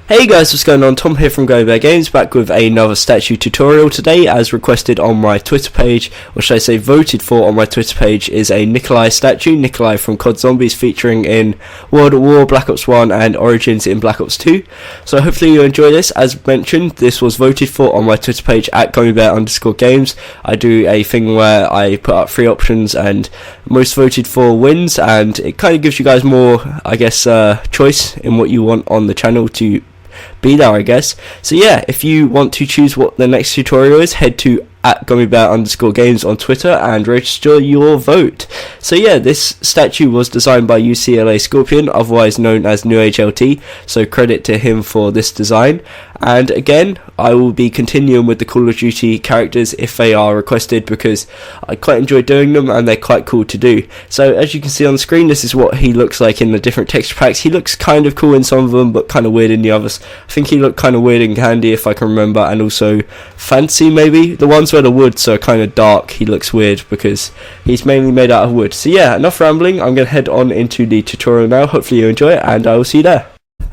Hey guys, what's going on? Tom here from By Games, back with another statue tutorial. Today, as requested on my Twitter page, or should I say voted for on my Twitter page, is a Nikolai statue. Nikolai from COD Zombies, featuring in World at War, Black Ops 1 and Origins in Black Ops 2. So hopefully you enjoy this. As mentioned, this was voted for on my Twitter page at GummyBear_games. I do a thing where I put up 3 options and most voted for wins, and it kind of gives you guys more, I guess, choice in what you want on the channel to be there, I guess. So yeah, if you want to choose what the next tutorial is, head to at GummyBear_games on Twitter and register your vote. So yeah, this statue was designed by UCLA Scorpion, otherwise known as NewAgeLT, so credit to him for this design. And again, I will be continuing with the Call of Duty characters if they are requested, because I quite enjoy doing them and they're quite cool to do. So as you can see on the screen, this is what he looks like in the different texture packs. He looks kind of cool in some of them, but kind of weird in the others. I think he looked kind of weird in Candy, if I can remember, and also Fancy maybe. The ones where the woods are kind of dark, he looks weird because he's mainly made out of wood. So yeah, enough rambling, I'm going to head on into the tutorial now. Hopefully you enjoy it, and I will see you there.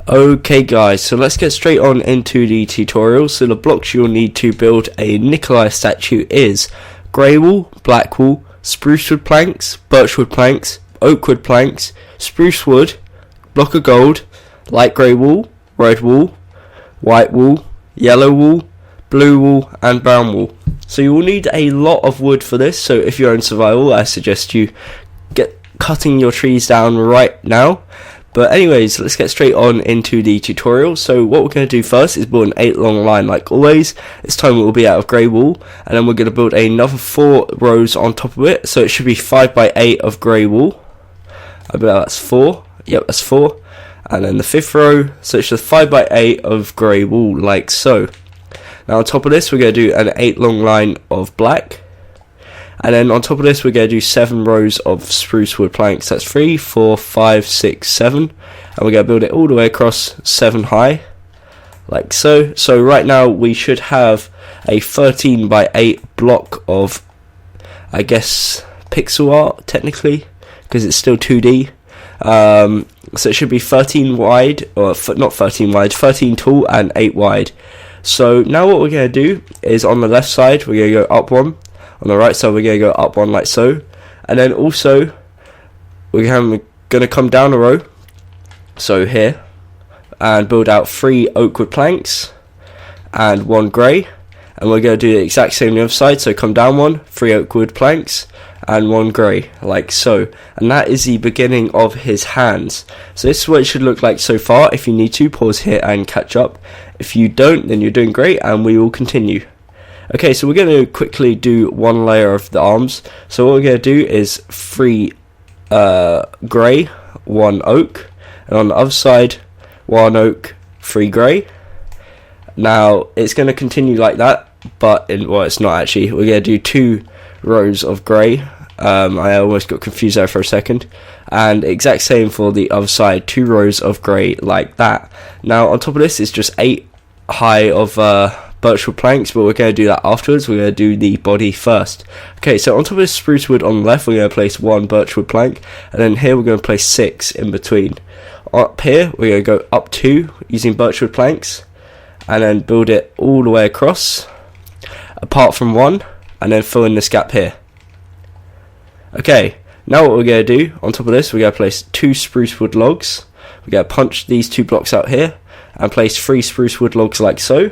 Okay guys, so let's get straight on into the tutorial. So the blocks you'll need to build a Nikolai statue is grey wool, black wool, spruce wood planks, birch wood planks, oak wood planks, spruce wood, block of gold, light grey wool, red wool, white wool, yellow wool, blue wool and brown wool. So you will need a lot of wood for this, so if you're in survival, I suggest you get cutting your trees down right now. But anyways, let's get straight on into the tutorial. So what we're going to do first is build an 8 long line like always. This time it will be out of grey wool, and then we're going to build another 4 rows on top of it. So it should be 5 by 8 of grey wool. I believe that's 4. Yep, that's 4. And then the 5th row, so it's just 5 by 8 of grey wool like so. Now on top of this, we're going to do an 8 long line of black. And then on top of this, we're going to do 7 rows of spruce wood planks. That's 3, 4, 5, 6, 7. And we're going to build it all the way across 7 high, like so. So right now, we should have a 13 by 8 block of, I guess, pixel art, technically, because it's still 2D. So it should be 13 wide, or not 13 wide, 13 tall and 8 wide. So now what we're going to do is on the left side, we're going to go up 1. On the right side, we're going to go up 1 like so. And then also, we're going to come down a row, so here, and build out 3 oak wood planks and 1 grey. And we're going to do the exact same on the other side, so come down 1, 3 oak wood planks and 1 grey, like so. And that is the beginning of his hands. So this is what it should look like so far. If you need to, pause here and catch up. If you don't, then you're doing great, and we will continue. Okay, so we're going to quickly do 1 layer of the arms. So what we're going to do is 3 grey, 1 oak, and on the other side, 1 oak, 3 grey. Now it's going to continue like that, but well, it's not actually. We're going to do 2 rows of grey. I almost got confused there for a second. And exact same for the other side, 2 rows of grey like that. Now on top of this is just 8 high of birchwood planks, but we're going to do that afterwards. We're going to do the body first. Okay, so on top of this spruce wood on the left, we're going to place 1 birchwood plank, and then here we're going to place 6 in between. Up here, we're going to go up 2 using birchwood planks, and then build it all the way across, apart from 1, and then fill in this gap here. Okay, now what we're going to do, on top of this, we're going to place 2 spruce wood logs. We're going to punch these 2 blocks out here, and place 3 spruce wood logs like so.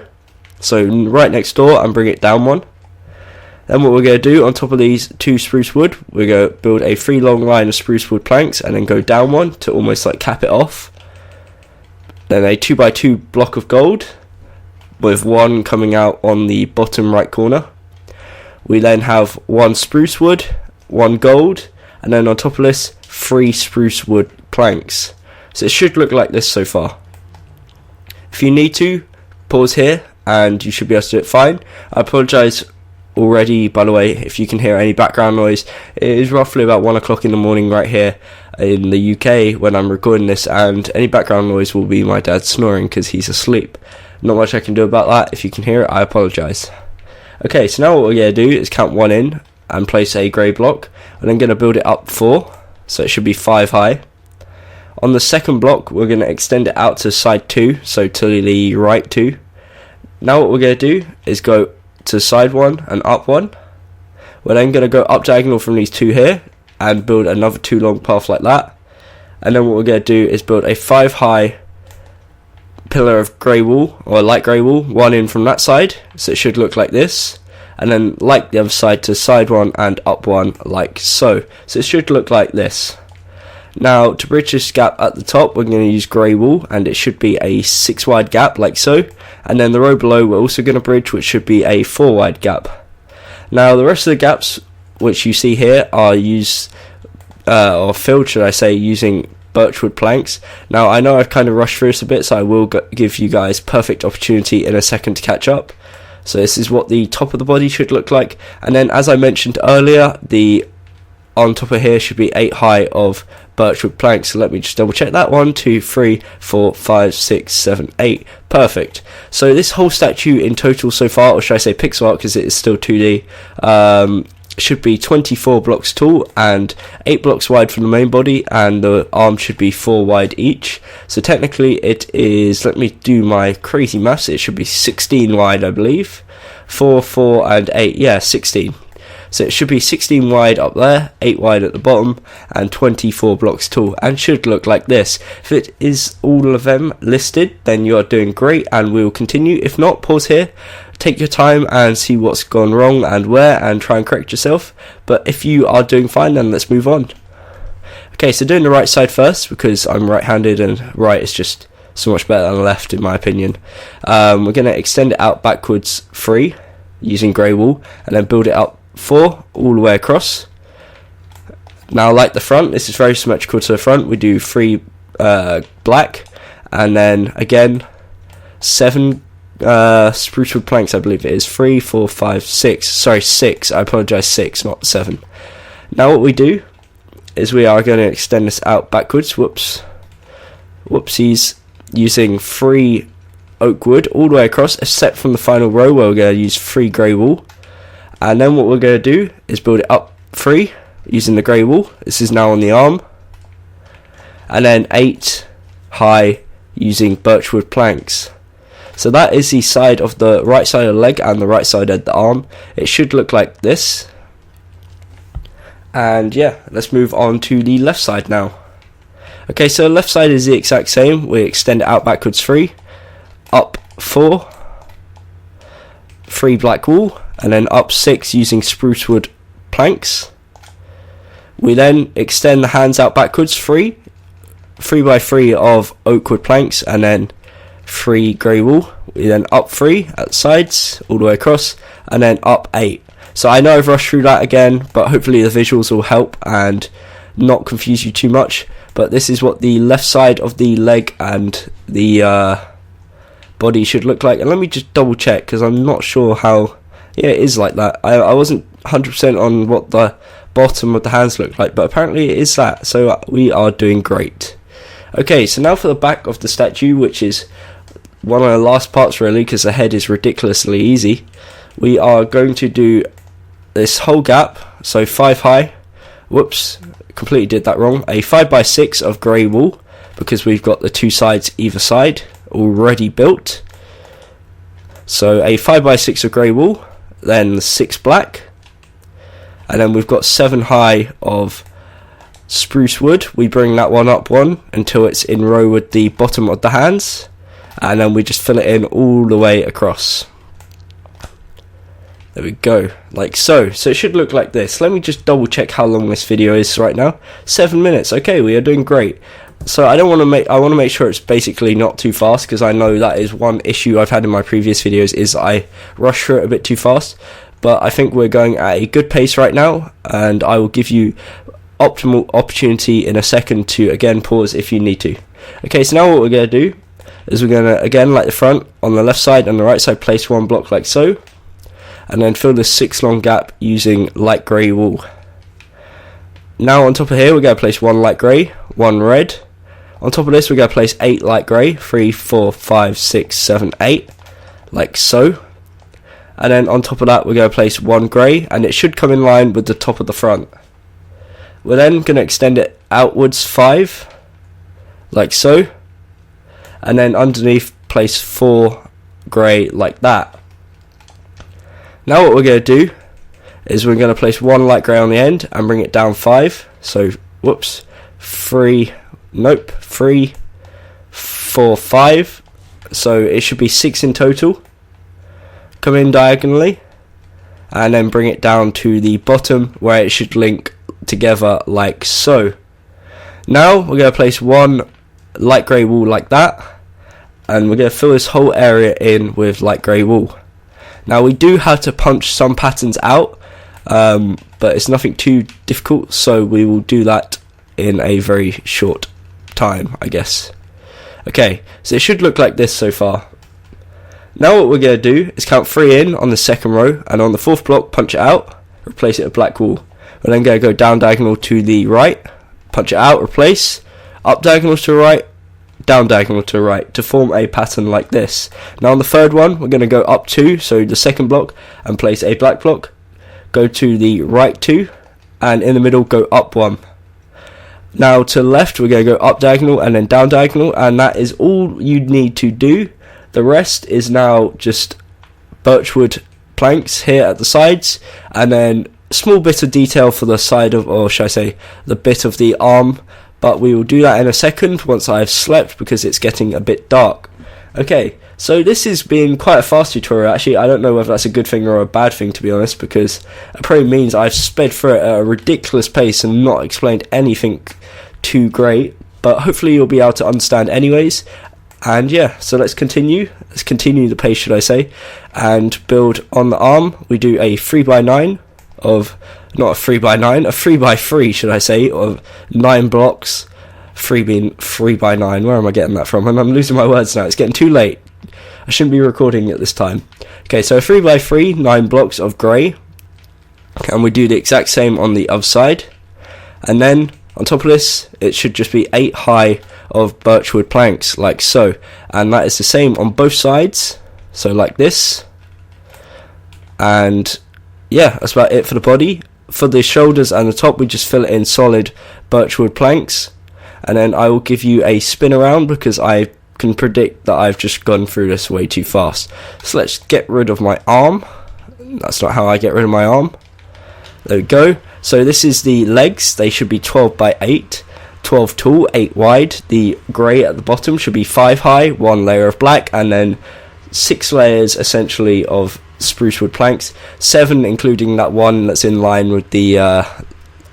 So right next door, and bring it down 1. Then what we're going to do on top of these 2 spruce wood, we're going to build a 3 long line of spruce wood planks, and then go down 1 to almost like cap it off. Then a 2 by 2 block of gold, with 1 coming out on the bottom right corner. We then have 1 spruce wood, 1 gold, and then on top of this, 3 spruce wood planks. So it should look like this so far. If you need to, pause here, and you should be able to do it fine. I apologise already, by the way, if you can hear any background noise. It is roughly about 1 o'clock in the morning right here in the UK when I'm recording this, and any background noise will be my dad snoring because he's asleep. Not much I can do about that. If you can hear it, I apologise. Okay, so now what we're going to do is count 1 in and place a grey block, and I'm going to build it up 4, so it should be 5 high. On the second block, we're going to extend it out to side 2, so to the right 2. Now what we're going to do is go to side 1 and up 1. We're then going to go up diagonal from these 2 here and build another 2 long path like that. And then what we're going to do is build a 5 high pillar of grey wool, or light grey wool, 1 in from that side, so it should look like this. And then like the other side to side 1 and up 1 like so. So it should look like this. Now to bridge this gap at the top, we're going to use grey wool, and it should be a 6 wide gap like so. And then the row below we're also going to bridge, which should be a 4 wide gap. Now the rest of the gaps which you see here are or filled, should I say, using birchwood planks. Now I know I've kind of rushed through this a bit, so I will give you guys perfect opportunity in a second to catch up. So this is what the top of the body should look like, and then as I mentioned earlier, the on top of here should be 8 high of birchwood planks. So let me just double check that. 1, 2, 3, 4, 5, 6, 7, 8. Perfect. So this whole statue in total so far, or should I say pixel art because it is still 2D, should be 24 blocks tall and 8 blocks wide from the main body, and the arms should be 4 wide each. So technically it is, let me do my crazy maths, it should be 16 wide I believe. 4, 4 and 8, yeah, 16. So it should be 16 wide up there, 8 wide at the bottom, and 24 blocks tall, and should look like this. If it is all of them listed, then you are doing great, and we will continue. If not, pause here, take your time and see what's gone wrong and where, and try and correct yourself. But if you are doing fine, then let's move on. Okay, so doing the right side first, because I'm right-handed and right is just so much better than left in my opinion. We're going to extend it out backwards 3 using grey wool, and then build it up 4 all the way across. Now like the front, this is very symmetrical to the front. We do 3 black, and then again 7 spruce wood planks I believe it is. 3, 4, 5, 6, sorry 6, I apologise, 6 not 7. Now what we do is we are going to extend this out backwards, whoopsies, using 3 oak wood all the way across, except from the final row where we're going to use 3 grey wool. And then what we're going to do is build it up 3 using the grey wool. This is now on the arm. And then 8 high using birchwood planks. So that is the side of the right side of the leg and the right side of the arm. It should look like this. And yeah, let's move on to the left side now. Okay, so the left side is the exact same. We extend it out backwards 3, up 4, 3 black wool, and then up 6 using spruce wood planks. We then extend the hands out backwards 3 by 3 of oak wood planks, and then 3 grey wool. We then up 3 at the sides all the way across, and then up 8. So I know I've rushed through that again, but hopefully the visuals will help and not confuse you too much. But this is what the left side of the leg and the body should look like. And let me just double check, because I'm not sure how. Yeah, it is like that. I wasn't 100% on what the bottom of the hands look like, but apparently it is that. So we are doing great. Okay, so now for the back of the statue, which is one of the last parts really, because the head is ridiculously easy. We are going to do this whole gap, so 5 high. Whoops, completely did that wrong. A 5 by 6 of grey wool, because we've got the 2 sides either side already built. So a 5 by 6 of grey wool, then 6 black, and then we've got 7 high of spruce wood. We bring that one up 1 until it's in row with the bottom of the hands, and then we just fill it in all the way across. There we go, like so. So it should look like this. Let me just double check how long this video is right now. 7 minutes. Okay, we are doing great. So I want to make sure it's basically not too fast, because I know that is one issue I've had in my previous videos, is I rush through it a bit too fast. But I think we're going at a good pace right now, and I will give you optimal opportunity in a second to again pause if you need to. Okay, so now what we're going to do is we're going to, again like the front, on the left side and the right side, place 1 block like so, and then fill this 6 long gap using light grey wool. Now on top of here we're going to place 1 light grey, 1 red. On top of this we're going to place 8 light grey, 3, 4, 5, 6, 7, 8, like so. And then on top of that we're going to place 1 grey, and it should come in line with the top of the front. We're then going to extend it outwards 5, like so, and then underneath place 4 grey like that. Now what we're going to do is we're going to place 1 light grey on the end and bring it down 5. So 3, 4, 5. So it should be 6 in total. Come in diagonally and then bring it down to the bottom where it should link together like so. Now we're going to place 1 light grey wool like that, and we're going to fill this whole area in with light grey wool. Now we do have to punch some patterns out, but it's nothing too difficult, so we will do that in a very short time, I guess. Okay, so it should look like this so far. Now what we're going to do is count 3 in on the second row, and on the 4th block punch it out, replace it with black wool. We're then going to go down diagonal to the right, punch it out, replace, up diagonal to the right, down diagonal to the right, to form a pattern like this. Now on the 3rd one we're going to go up 2, so the 2nd block, and place a black block, go to the right 2, and in the middle go up 1. Now to the left we're going to go up diagonal and then down diagonal, and that is all you need to do. The rest is now just birchwood planks here at the sides, and then a small bit of detail for the side of, or should I say, the bit of the arm, but we will do that in a second once I've slept, because it's getting a bit dark. Okay, so this has been quite a fast tutorial. Actually, I don't know whether that's a good thing or a bad thing, to be honest, because it probably means I've sped through it at a ridiculous pace and not explained anything too great, but hopefully you'll be able to understand anyways. And yeah, so let's continue the pace, should I say, and build on the arm. We do a 3x9 of, not a 3x9, a 3x3 should I say, of 9 blocks. 3x9, where am I getting that from? And I'm losing my words now, it's getting too late. I shouldn't be recording at this time. Okay, so 3x3, 9 blocks of grey, and we do the exact same on the other side. And then on top of this, it should just be 8 high of birchwood planks, like so. And that is the same on both sides, so like this. And yeah, that's about it for the body. For the shoulders and the top, we just fill it in solid birchwood planks. And then I will give you a spin around, because I can predict that I've just gone through this way too fast. So let's get rid of my arm. That's not how I get rid of my arm. There we go. So this is the legs. They should be 12x8, 12 tall, 8 wide. The grey at the bottom should be 5 high, 1 layer of black, and then 6 layers essentially of spruce wood planks. 7 including that one that's in line with the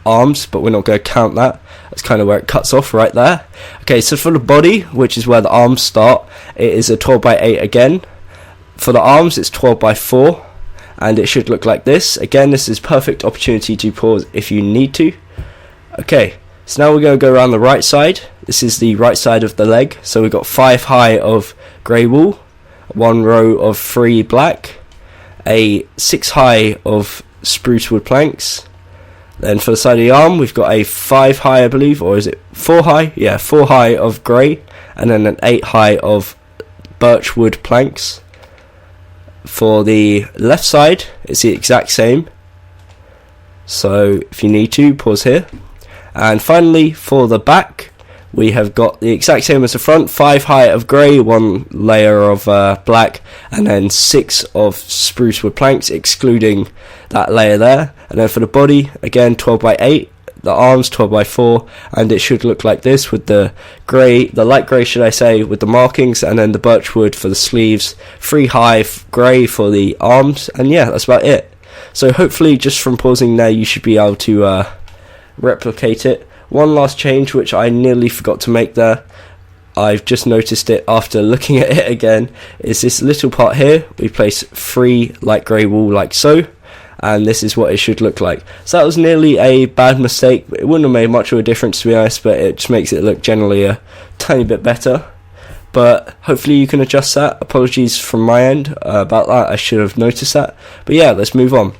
arms, but we're not going to count that. That's kind of where it cuts off right there. Okay, so for the body, which is where the arms start, it is a 12x8 again. For the arms, it's 12x4, and it should look like this. Again, this is perfect opportunity to pause if you need to. Okay, so now we're going to go around the right side. This is the right side of the leg. So we've got 5 high of grey wool, 1 row of 3 black, a 6 high of spruce wood planks. Then for the side of the arm, we've got a 5 high, I believe, or is it 4 high? Yeah, 4 high of grey, and then an 8 high of birch wood planks. For the left side, it's the exact same. So if you need to, pause here. And finally, for the back, we have got the exact same as the front. 5 high of grey, 1 layer of black, and then 6 of spruce wood planks, excluding that layer there. And then for the body, again 12x8, the arms 12x4, and it should look like this with the grey, the light grey should I say, with the markings, and then the birch wood for the sleeves, 3 high grey for the arms, and yeah, that's about it. So hopefully just from pausing there you should be able to replicate it. One last change which I nearly forgot to make there, I've just noticed it after looking at it again, is this little part here. We place 3 light grey wool like so, and this is what it should look like. So that was nearly a bad mistake. It wouldn't have made much of a difference, to be honest, but it just makes it look generally a tiny bit better. But hopefully you can adjust that. Apologies from my end about that, I should have noticed that. But yeah, let's move on.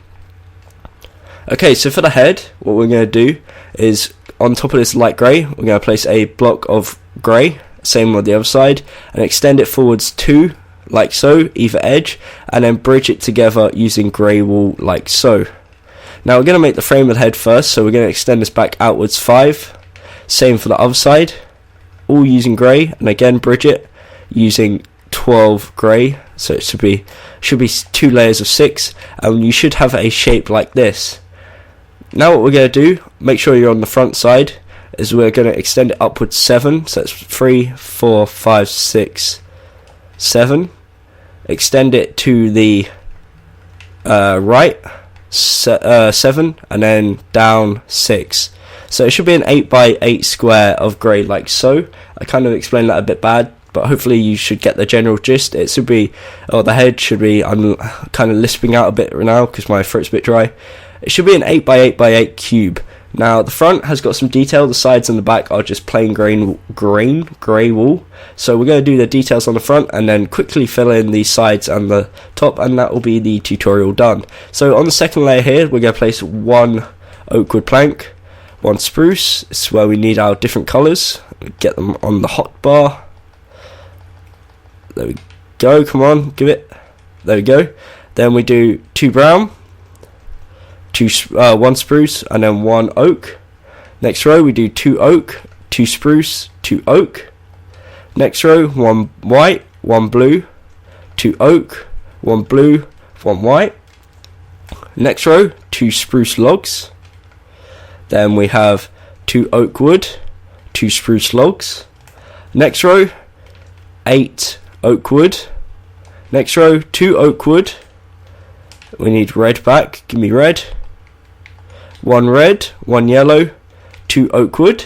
Okay, so for the head, what we're going to do is, on top of this light grey, we're going to place a block of grey, same with the other side, and extend it forwards 2, like so, either edge, and then bridge it together using grey wool like so. Now we're going to make the frame of the head first, so we're going to extend this back outwards 5, same for the other side. all using grey, and again Bridget using 12 grey, so it should be 2 layers of 6, and you should have a shape like this. Now what we're going to do, make sure you're on the front side, is we're going to extend it upwards 7, so it's 3, 4, 5, 6, 7. Extend it to the right, 7, and then down 6. So it should be an 8x8 square of grey, like so. I kind of explained that a bit bad, but hopefully you should get the general gist. It should be, the head should be, I'm kind of lisping out a bit right now because my throat's a bit dry. It should be an 8x8x8 cube. Now the front has got some detail, the sides and the back are just plain grey wool. So we're going to do the details on the front and then quickly fill in the sides and the top, and that will be the tutorial done. So on the second layer here, we're going to place 1 oak wood plank, 1 spruce. This is where we need our different colours. Get them on the hotbar. There we go, come on, give it. There we go. Then we do 2 brown, 1 spruce, and then 1 oak. Next row we do 2 oak, 2 spruce, 2 oak. Next row 1 white, 1 blue, 2 oak, 1 blue, 1 white. Next row 2 spruce logs. Then we have 2 oak wood, 2 spruce logs. Next row 8 oak wood. Next row 2 oak wood. We need red back, give me red. 1 red, 1 yellow, 2 oak wood.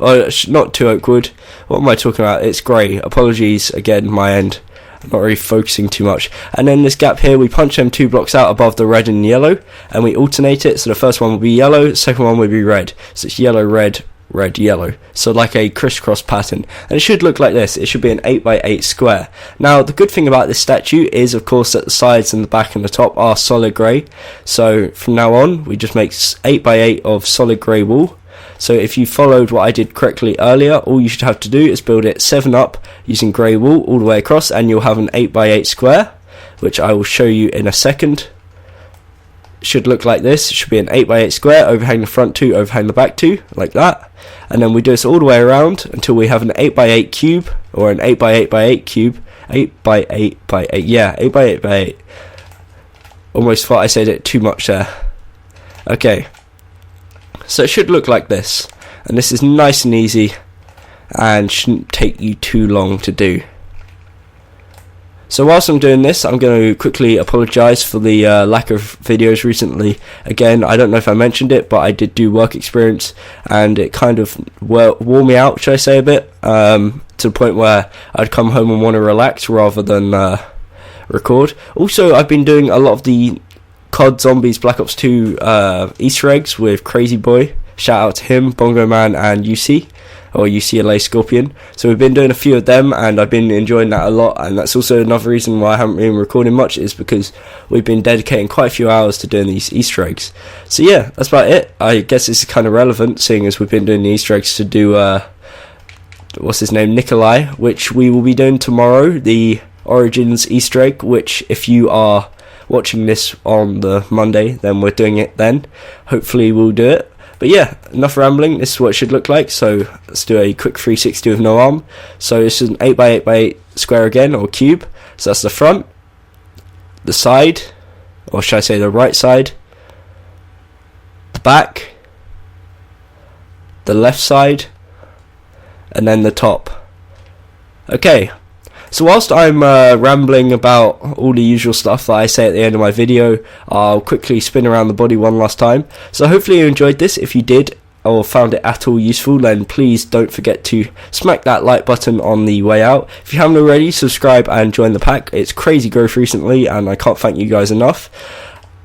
Oh, not 2 oak wood. What am I talking about? It's grey. Apologies again, my end. I'm not really focusing too much. And then this gap here, we punch them 2 blocks out above the red and yellow, and we alternate it. So the first one will be yellow, the second one will be red. So it's yellow, red, red, yellow. So like a crisscross pattern. And it should look like this. It should be an 8x8 square. Now the good thing about this statue is of course that the sides and the back and the top are solid grey. So from now on we just make 8x8 of solid grey wool. So if you followed what I did correctly earlier, all you should have to do is build it 7 up using grey wool all the way across, and you'll have an 8x8 square, which I will show you in a second. Should look like this. It should be an 8x8 square, overhang the front 2, overhang the back 2, like that. And then we do this all the way around until we have an 8x8 cube, or an 8x8x8 cube. 8x8x8, yeah, 8x8x8. Almost thought I said it too much there. Okay, so it should look like this, and this is nice and easy and shouldn't take you too long to do. So whilst I'm doing this, I'm going to quickly apologise for the lack of videos recently. Again, I don't know if I mentioned it, but I did do work experience, and it kind of wore me out, should I say, a bit, to the point where I'd come home and want to relax rather than record. Also, I've been doing a lot of the COD Zombies Black Ops 2 Easter eggs with Crazy Boy. Shout out to him, Bongo Man, and UC, or UCLA Scorpion. So we've been doing a few of them, and I've been enjoying that a lot, and that's also another reason why I haven't been recording much, is because we've been dedicating quite a few hours to doing these Easter eggs. So yeah, that's about it. I guess this is kind of relevant, seeing as we've been doing the Easter eggs to do, what's his name, Nikolai, which we will be doing tomorrow, the Origins Easter egg, which if you are watching this on the Monday, then we're doing it then. Hopefully we'll do it. But yeah, enough rambling. This is what it should look like. So let's do a quick 360 with no arm. So this is an 8x8x8 square again, or cube. So that's the front, the side, or should I say the right side, the back, the left side, and then the top. Okay. So whilst I'm rambling about all the usual stuff that I say at the end of my video, I'll quickly spin around the body one last time. So hopefully you enjoyed this. If you did, or found it at all useful, then please don't forget to smack that like button on the way out. If you haven't already, subscribe and join the pack. It's crazy growth recently, and I can't thank you guys enough.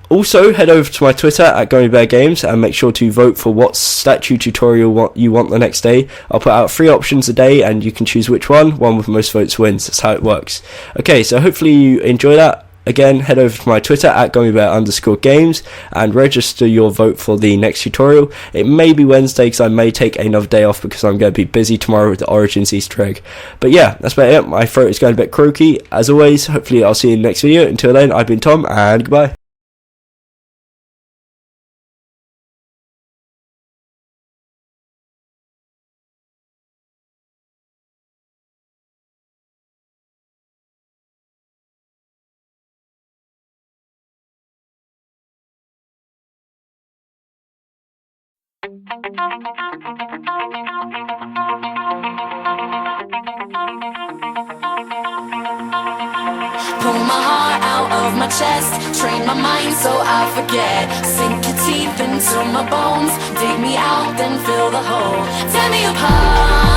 Also, head over to my Twitter at GummyBearGames and make sure to vote for what statue tutorial you want the next day. I'll put out 3 options a day, and you can choose which one. One with most votes wins. That's how it works. Okay, so hopefully you enjoy that. Again, head over to my Twitter at GummyBear_games and register your vote for the next tutorial. It may be Wednesday because I may take another day off because I'm going to be busy tomorrow with the Origins Easter egg. But yeah, that's about it. My throat is going a bit croaky. As always, hopefully I'll see you in the next video. Until then, I've been Tom, and goodbye. Pull my heart out of my chest, train my mind so I forget. Sink your teeth into my bones, dig me out, then fill the hole. Tear me apart.